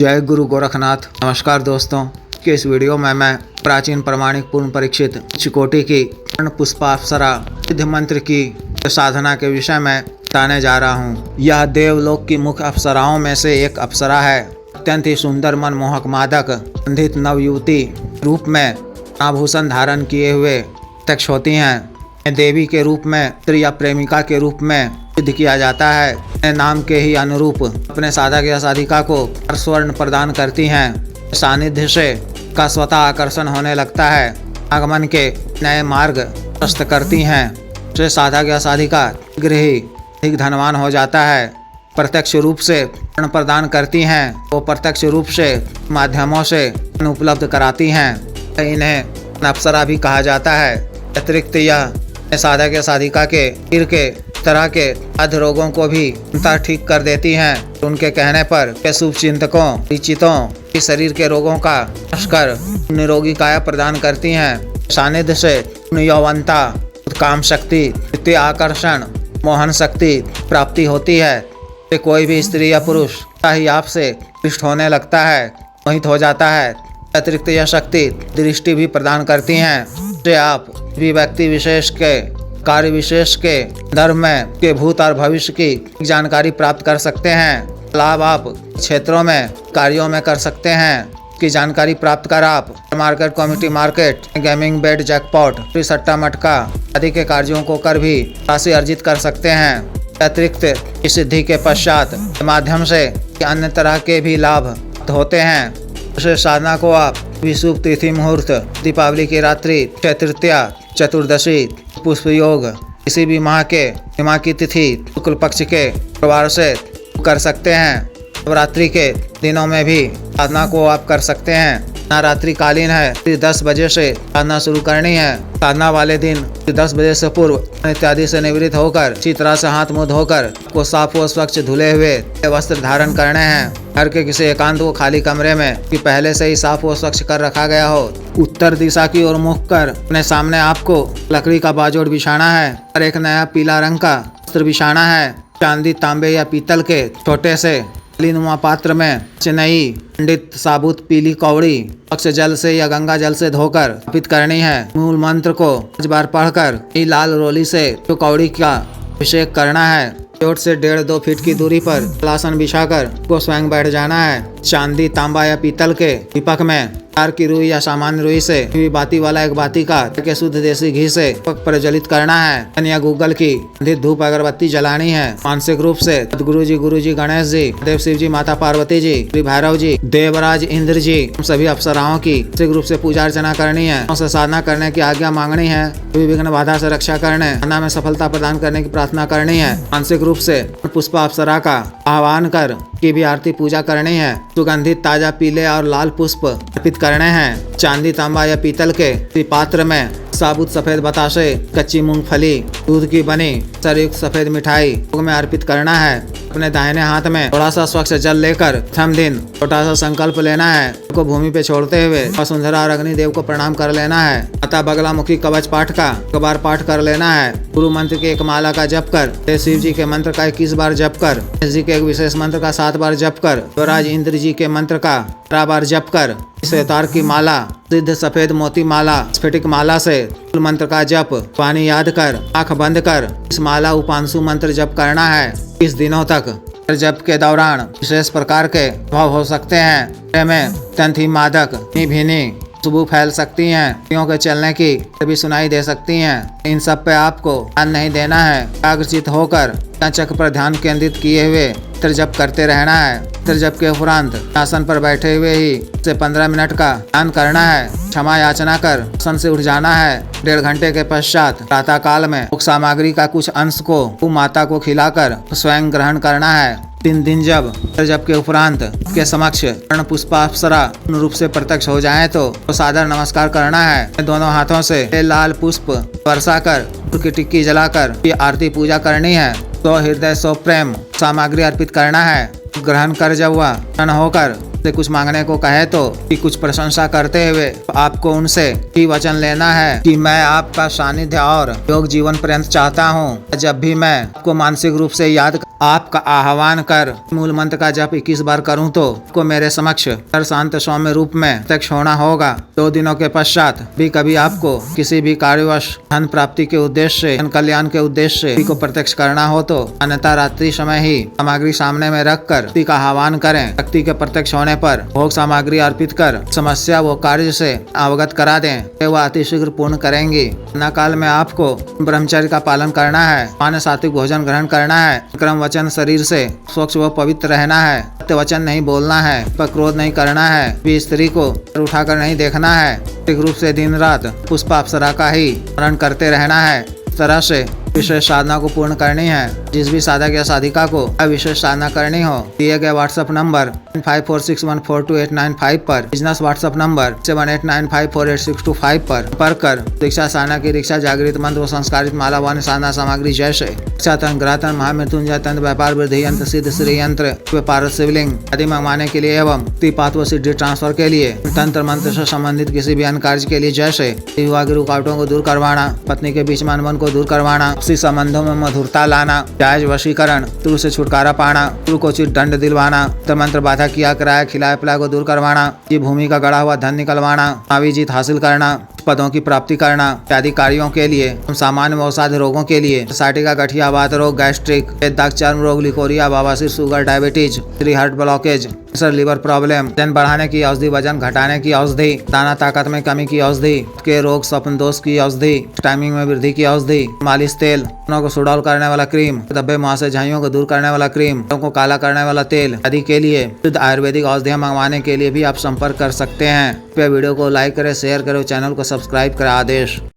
जय गुरु गोरखनाथ। नमस्कार दोस्तों, कि इस वीडियो में मैं प्राचीन प्रमाणिक पूर्ण परीक्षित चिकोटी की पुष्पाप्सरा सिद्ध मंत्र की साधना के विषय में बताने जा रहा हूँ। यह देवलोक की मुख्य अप्सराओं में से एक अप्सरा है। अत्यंत ही सुंदर मनमोहक मादक बंधित नवयुवती रूप में आभूषण धारण किए हुए प्रत्यक्ष होती हैं। देवी के रूप में स्त्री या प्रेमिका के रूप में सिद्ध किया जाता है। अपने नाम के ही अनुरूप अपने साधक या साधिका को स्वर्ण प्रदान करती हैं। सानिध्य से का स्वतः आकर्षण होने लगता है। आगमन के नए मार्ग प्रशस्त करती हैं। से साधक या साधिका शीघ्र ही अधिक धनवान हो जाता है। प्रत्यक्ष रूप से स्वर्ण प्रदान करती हैं। वो प्रत्यक्ष रूप से माध्यमों से उपलब्ध कराती हैं। इन्हें अप्सरा भी कहा जाता है। अतिरिक्त यह साधक या साधिका के शरीर के तरह के अध रोगों को भी ठीक कर देती हैं। उनके कहने पर शुभ चिंतकों परिचितों की शरीर के रोगों का नाश कर निरोगी काया प्रदान करती हैं। सानिध्य से यौवनता, काम शक्ति, द्वितीय आकर्षण, मोहन शक्ति प्राप्ति होती है। कोई भी स्त्री या पुरुष ही आपसे पृष्ठ होने लगता है, मोहित हो जाता है। अतिरिक्त यह शक्ति दृष्टि भी प्रदान करती हैं। से आप भी व्यक्ति विशेष के कार्य विशेष के धर्म में के भूत और भविष्य की जानकारी प्राप्त कर सकते हैं। लाभ आप क्षेत्रों में कार्यों में कर सकते हैं की जानकारी प्राप्त कर आप market committee market gaming bed jackpot सट्टा मटका आदि के कार्यों को कर भी राशि अर्जित कर सकते हैं। अतिरिक्त इस सिद्धि के पश्चात माध्यम से अन्य तरह के भी लाभ होते हैं। उस साधना को आप विशुभ तिथि मुहूर्त, दीपावली की रात्रि, तृतीया, चतुर्दशी, पुष्प योग, किसी भी माह की तिथि शुक्ल पक्ष के प्रवार से कर सकते हैं। नवरात्रि के दिनों में भी साधना को आप कर सकते हैं। नवरात्रि कालीन है, 10 बजे से साधना शुरू करनी है। साधना वाले दिन 10 बजे से पूर्व इत्यादि से निवृत्त होकर अच्छी तरह से हाथ मुंह धोकर को साफ व स्वच्छ धुले हुए वस्त्र धारण करने हैं। घर के किसी एकांत व खाली कमरे में कि पहले से ही साफ व स्वच्छ कर रखा गया हो। उत्तर दिशा की ओर मुख कर अपने सामने आपको लकड़ी का बाजोड़ बिछाना है और एक नया पीला रंग का वस्त्र बिछाना है। चांदी, तांबे या पीतल के छोटे से नुमा पात्र में चिनई पंडित साबुत पीली कौड़ी अक्ष जल से या गंगा जल से धोकर अर्पित करनी है। मूल मंत्र को 5 बार पढ़कर लाल रोली से जो कौड़ी का अभिषेक करना है। चोट से 1.5-2 फीट की दूरी पर आसन बिछाकर को स्वयं बैठ जाना है। चांदी, तांबा या पीतल के दीपक में तार की रुई या सामान्य रुई से बाती वाला एक बाती का के शुद्ध देसी घी से प्रज्वलित करना है। या गूगल की धूप अगरबत्ती जलानी है। मानसिक रूप से गुरु जी, गणेश जी, देव शिव जी, माता पार्वती जी, श्री भैरव जी, देवराज इंद्र जी, सभी अप्सराओं की मानसिक रूप से पूजा अर्चना करनी है। उनसे साधना करने की आज्ञा मांगनी है। विघ्न बाधा से रक्षा करने, साधना में सफलता प्रदान करने की प्रार्थना करनी है। मानसिक रूप से पुष्प अप्सरा का आह्वान कर की भी आरती पूजा करनी है। सुगंधित ताजा पीले और लाल पुष्प अर्पित करने हैं। चांदी, तांबा या पीतल के पात्र में साबुत सफेद बताशे, कच्ची मूंगफली, दूध की बनी सरयुक्त सफेद मिठाई भोग में अर्पित करना है। अपने दाहिने हाथ में थोड़ा सा स्वच्छ जल लेकर प्रथम दिन छोटा सा संकल्प लेना है। को भूमि पे छोड़ते हुए वसुंधरा और अग्निदेव को प्रणाम कर लेना है। माता बगलामुखी कवच पाठ का 1 बार पाठ कर लेना है। गुरु मंत्र की 1 माला का जप कर, शिव जी के मंत्र का 21 बार जप कर, गणेश जी के एक विशेष मंत्र का 7 बार जप कर, देवराज इंद्र जी के मंत्र का 12 बार जप कर, इस अवतार की माला सिद्ध सफेद मोती माला स्फटिक माला से मंत्र का जप पानी याद कर आंख बंद कर इस माला उपांशु मंत्र जप करना है। 20 दिनों तक जप के दौरान विशेष प्रकार के भाव हो सकते हैं। में अत्यंत ही मादक भीनी खुशबू फैल सकती हैं। स्त्रियों के चलने की भी सुनाई दे सकती हैं। इन सब पे आपको ध्यान नहीं देना है। एकाग्रचित होकर चक्र पर ध्यान केंद्रित किए हुए मंत्र जप करते रहना है। मंत्र जप के उपरांत आसन पर बैठे हुए ही से 15 मिनट का ध्यान करना है। क्षमा याचना कर आसन से उठ जाना है। 1.5 घंटे के पश्चात प्रातः काल में भोग सामग्री का कुछ अंश को माता को खिलाकर स्वयं ग्रहण करना है। 3 दिन जब के उपरांत के समक्ष पुष्पाप्सरा पूर्ण रूप से प्रत्यक्ष हो जाए तो सादर नमस्कार करना है। दोनों हाथों से लाल पुष्प वर्षा कर की टिक्की जलाकर आरती पूजा करनी है। तो हृदय सो प्रेम सामग्री अर्पित करना है। ग्रहण कर जब वह प्रसन्न होकर से कुछ मांगने को कहे तो कि कुछ प्रशंसा करते हुए आपको उनसे ही वचन लेना है कि मैं आपका सानिध्य और योग जीवन पर्यंत चाहता हूँ। जब भी मैं आपको मानसिक रूप से याद आपका आह्वान कर मूल मंत्र का जप 21 बार करूं तो को मेरे समक्ष शांत सौम्य रूप में प्रत्यक्ष होना होगा। 2 दिनों के पश्चात भी कभी आपको किसी भी कार्यवश धन प्राप्ति के उद्देश्य से, धन कल्याण के उद्देश्य से को प्रत्यक्ष करना हो तो अन्यथा रात्रि समय ही सामग्री सामने में रख कर शक्ति का आह्वान करें। शक्ति के प्रत्यक्ष होने पर भोग सामग्री अर्पित कर समस्या वो कार्य से अवगत करा दें, वह अतिशीघ्र पूर्ण करेंगी। न काल में आपको ब्रह्मचर्य का पालन करना है, मान्य सात्विक भोजन ग्रहण करना है, क्रम वचन शरीर से स्वच्छ व पवित्र रहना है, सत्य वचन नहीं बोलना है, पर क्रोध नहीं करना है, भी स्त्री को उठाकर नहीं देखना है, एक रूप से दिन रात पुष्प अप्सरा का ही स्मरण करते रहना है। इस तरह से विशेष साधना को पूर्ण करनी है। जिस भी साधक या साधिका को विशेष साधना करनी हो दिए गए व्हाट्सएप नंबर 5461428895 पर, बिजनेस व्हाट्सएप नंबर 78954862 पर संपर्क कर दीक्षा साधना की दीक्षा, जागृत मंत्र व संस्कारित माला वाणी साधना सामग्री जैसे दीक्षा तंत्र, ग्रह तंत्र, महामृत्युंजय तंत्र, व्यापार वृद्धि यंत्र, सिद्ध श्री यंत्र, व्यापार शिवलिंग आदि मंगवाने के लिए एवं त्रिपात व सिद्धि ट्रांसफर के लिए तंत्र मंत्र से संबंधित किसी भी अन्य कार्य के लिए जैसे विवाह की रुकावटों को दूर करवाना, पत्नी के बीच में अनबन को दूर करवाना, आपसी संबंधों में मधुरता लाना, जायज वशीकरण, तुरु से छुटकारा पाना, तुरु को उचित दंड दिलवाना, मंत्र बाधा किया कराया खिलाए पिलाए को दूर करवाना, ये भूमि का गड़ा हुआ धन निकलवाना, मावी जीत हासिल करना, पदों की प्राप्ति करना इत्यादि कार्यों के लिए, सामान्य व असाध्य रोगों के लिए साइटिका का गठिया वात रोग, गैस्ट्रिक, दाग चर्म रोग, लिकोरिया, बवासीर, sugar, diabetes, heart blockage, liver problem, वजन बढ़ाने की औषधि, वजन घटाने की औषधि, दाना ताकत में कमी की औषधि, के रोग, स्वप्न दोष की औषधि, टाइमिंग में वृद्धि की औषधि, मालिश तेल, को सुडौल करने वाला क्रीम, धब्बे मुहासे झाइयों को दूर करने वाला क्रीम, को काला करने वाला तेल आदि के लिए शुद्ध आयुर्वेदिक औषधियां मंगवाने के लिए भी आप संपर्क कर सकते हैं। वीडियो को लाइक करें, शेयर करें, चैनल को सब्सक्राइब करें। आदेश।